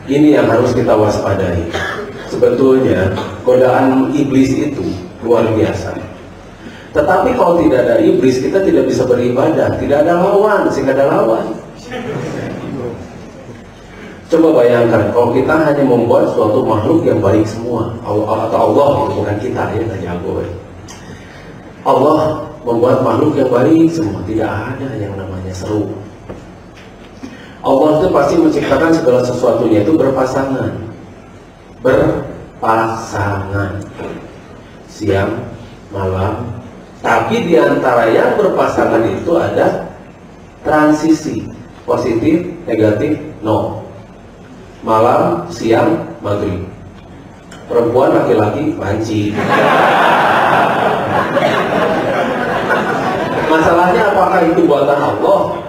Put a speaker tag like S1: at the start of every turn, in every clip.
S1: ini yang harus kita waspadai. Sebetulnya godaan iblis itu luar biasa. Tetapi kalau tidak ada iblis, kita tidak bisa beribadah. Tidak ada lawan, sehingga ada lawan. Coba bayangkan kalau kita hanya membuat suatu makhluk yang baik semua, atau Allah, bukan kita ya, nggak jago ya. Allah membuat makhluk yang baik semua, tidak ada yang namanya seru. Allah itu pasti menciptakan segala sesuatunya itu berpasangan, siang, malam. Tapi diantara yang berpasangan itu ada transisi, positif, negatif, no. Malam, siang, maghrib. Perempuan, laki-laki, panci. Masalahnya apakah itu buatan Allah?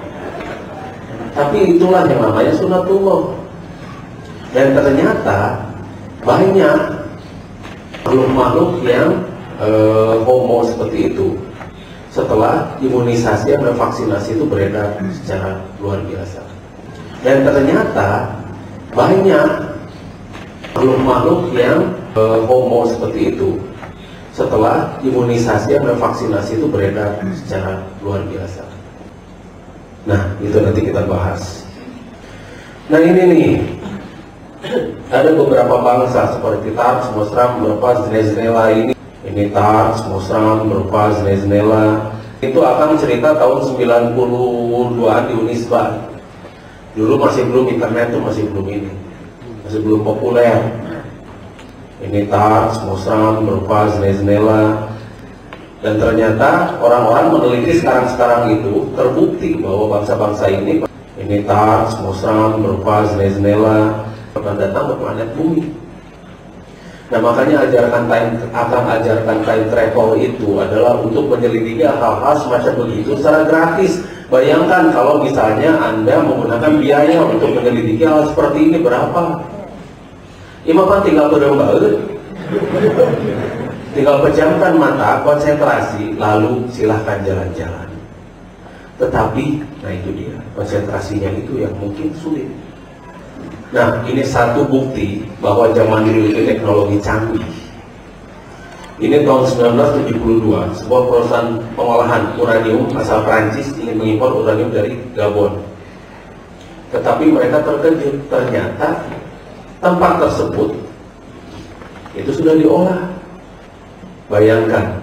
S1: Tapi itulah yang namanya sunatullah. Dan ternyata banyak makhluk-makhluk yang homo seperti itu. Setelah imunisasi dan vaksinasi itu beredar secara luar biasa. Dan ternyata banyak makhluk-makhluk yang homo seperti itu. Setelah imunisasi dan vaksinasi itu beredar secara luar biasa. Nah, itu nanti kita bahas. Nah, ini nih, ada beberapa bangsa seperti Tars, Mosram, berupa Zneznela ini. Ini Tars, Mosram, berupa Zneznela. Itu akan cerita tahun 92-an di Unisba. Dulu masih belum internet tuh, masih belum ini, masih belum populer. Ini Tars, Mosram, berupa Zneznela. Dan ternyata orang-orang meneliti sekarang itu terbukti bahwa bangsa-bangsa ini Tars, Mosram, berupa Zneznela akan datang ke planet bumi. Nah, makanya ajarkan time travel itu adalah untuk menyelidiki hal-hal semacam begitu secara gratis. Bayangkan kalau misalnya Anda menggunakan biaya untuk menyelidiki hal seperti ini berapa? Imapan tinggal berembaut, tinggal pejamkan mata, konsentrasi, lalu silahkan jalan-jalan. Tetapi, nah itu dia, konsentrasinya itu yang mungkin sulit. Nah, ini satu bukti bahwa zaman dulu itu teknologi canggih. Ini tahun 1972, sebuah perusahaan pengolahan uranium asal Prancis ingin mengimpor uranium dari Gabon. Tetapi mereka terkejut, ternyata tempat tersebut itu sudah diolah. Bayangkan,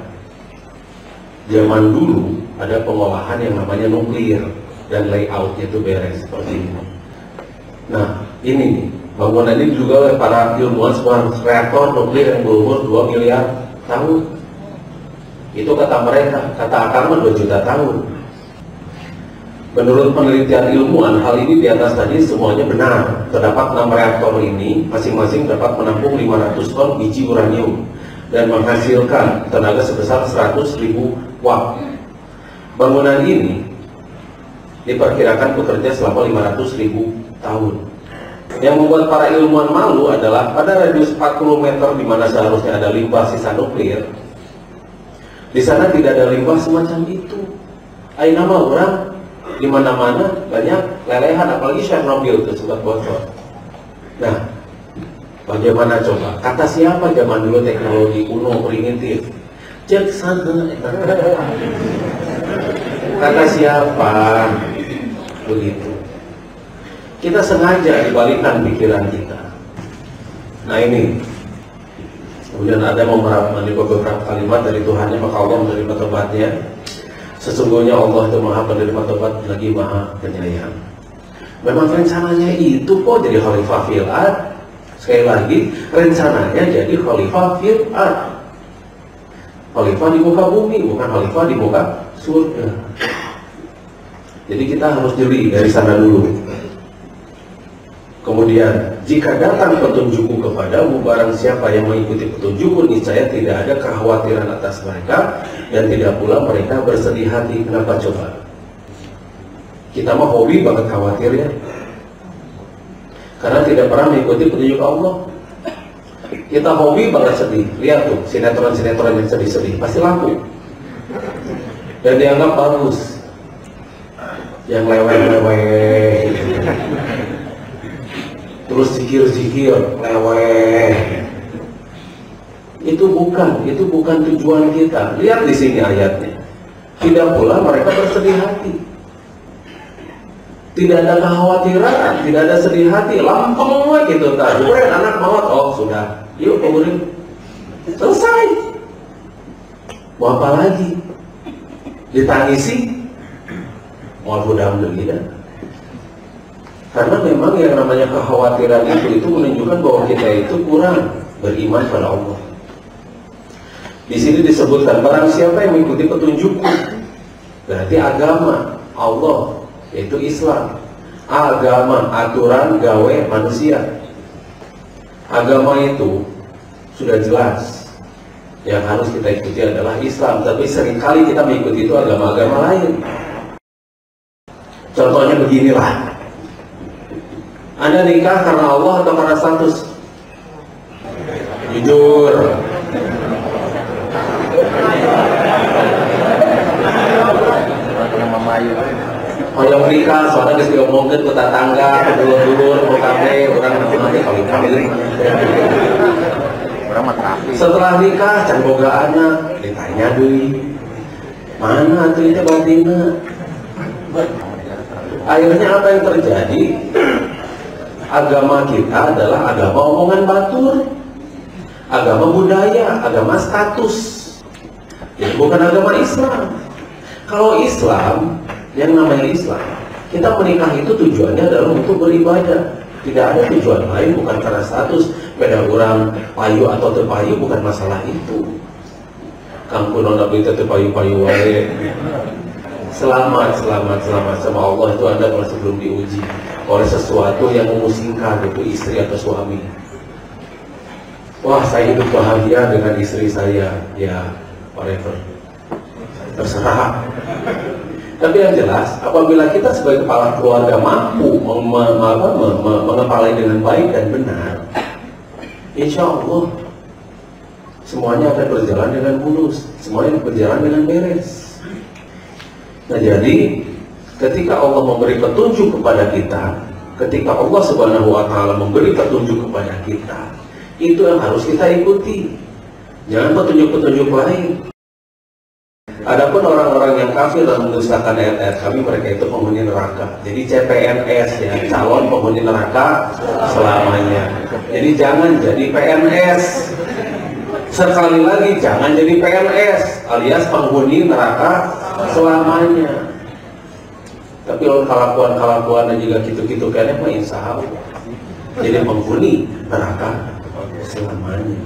S1: zaman dulu ada pengolahan yang namanya nuklir dan layoutnya itu beres seperti ini. Nah, ini nih, bangunan ini juga oleh para ilmuwan sebuah reaktor nuklir yang berumur 2 miliar tahun. Itu kata mereka, kata akar 2 juta tahun. Menurut penelitian ilmuwan, hal ini di atas tadi semuanya benar. Terdapat 6 reaktor ini, masing-masing dapat menampung 500 ton biji uranium dan menghasilkan tenaga sebesar 100.000 watt. Bangunan ini diperkirakan bekerja selama 500.000 tahun. Yang membuat para ilmuwan malu adalah pada radius 40 meter di mana seharusnya ada limbah sisa nuklir, di sana tidak ada limbah semacam itu. Aina mah orang di mana-mana banyak lelehan, apalagi Chernobyl itu sempat bocor. Nah, bagaimana coba? Kata siapa zaman dulu teknologi kuno primitif? Cek sana. Kata siapa? Begitu. Kita sengaja dibalikkan pikiran kita. Nah ini, kemudian ada beberapa kalimat dari Tuhannya, maka Allah menerima tobatnya. Sesungguhnya Allah itu maha penerima tobat lagi maha penyayang. Memang rencananya itu kok jadi khalifah fil ard. Sekali lagi, rencananya jadi khalifah fil ard. Khalifah di muka bumi, bukan khalifah di muka surga. Jadi kita harus jeli dari sana dulu. Kemudian, jika datang petunjukku kepadamu, barang siapa yang mengikuti petunjukku, niscaya tidak ada kekhawatiran atas mereka, dan tidak pula mereka bersedih hati. Kenapa coba? Kita mah hobi banget khawatir ya, karena tidak pernah mengikuti petunjuk Allah. Kita hobi banget sedih. Lihat tuh, sinetron-sinetron yang sedih-sedih pasti laku dan dianggap bagus. Yang leweh-leweh tuh terus zikir-zikir, leweh. Itu bukan tujuan kita. Lihat di sini ayatnya. Tidak pula mereka bersedih hati. Tidak ada kekhawatiran, tidak ada sedih hati, lampeng gitu tadi. Anak maut, oh sudah, yuk kuburin, selesai. Mau apa lagi? Ditangisi? Mau alhamdulillah. Karena memang yang namanya kekhawatiran itu menunjukkan bahwa kita itu kurang beriman pada Allah. Di sini disebutkan barang siapa yang mengikuti petunjukku, berarti agama Allah, yaitu Islam. Agama, aturan gawe manusia. Agama itu sudah jelas. Yang harus kita ikuti adalah Islam. Tapi seringkali kita mengikuti itu agama-agama lain. Contohnya beginilah. Anda nikah karena Allah atau karena status? Jujur. Hoyong nikah, soalnya bisa diomongin ke tetangga, ke dulur-dulur, ke kafe, orang nanti kawin-kawin. Setelah nikah, can boga anak, ditanya deui, mana tuh itu batinna? Akhirnya apa yang terjadi? Agama kita adalah agama omongan batur, agama budaya, agama status. Itu bukan agama Islam. Kalau Islam, yang namanya Islam, kita menikah itu tujuannya adalah untuk beribadah. Tidak ada tujuan lain, bukan karena status. Beda orang payu atau terpayu, bukan masalah itu. Kampung nona berita terpayu-payu wae. Selamat sama Allah itu Anda kalau sebelum diuji oleh sesuatu yang memusingkan, itu istri atau suami. Wah, saya hidup bahagia dengan istri saya, ya whatever, terserah. Tapi yang jelas, apabila kita sebagai kepala keluarga mampu mengepalai dengan baik dan benar, insya Allah semuanya akan berjalan dengan mulus, semuanya berjalan dengan beres. Nah, jadi ketika Allah memberi petunjuk kepada kita, ketika Allah Subhanahu wa Ta'ala memberi petunjuk kepada kita, itu yang harus kita ikuti. Jangan petunjuk-petunjuk lain. Adapun orang-orang yang kafir dan mendustakan ayat-ayat kami, mereka itu penghuni neraka. Jadi CPNS, ya, calon penghuni neraka selamanya. Jadi jangan jadi PNS. Sekali lagi, jangan jadi PNS alias penghuni neraka selamanya. Tapi kalau kelakuan dan juga gitu-gitu kayaknya mah insya Allah jadi penghuni neraka selamanya.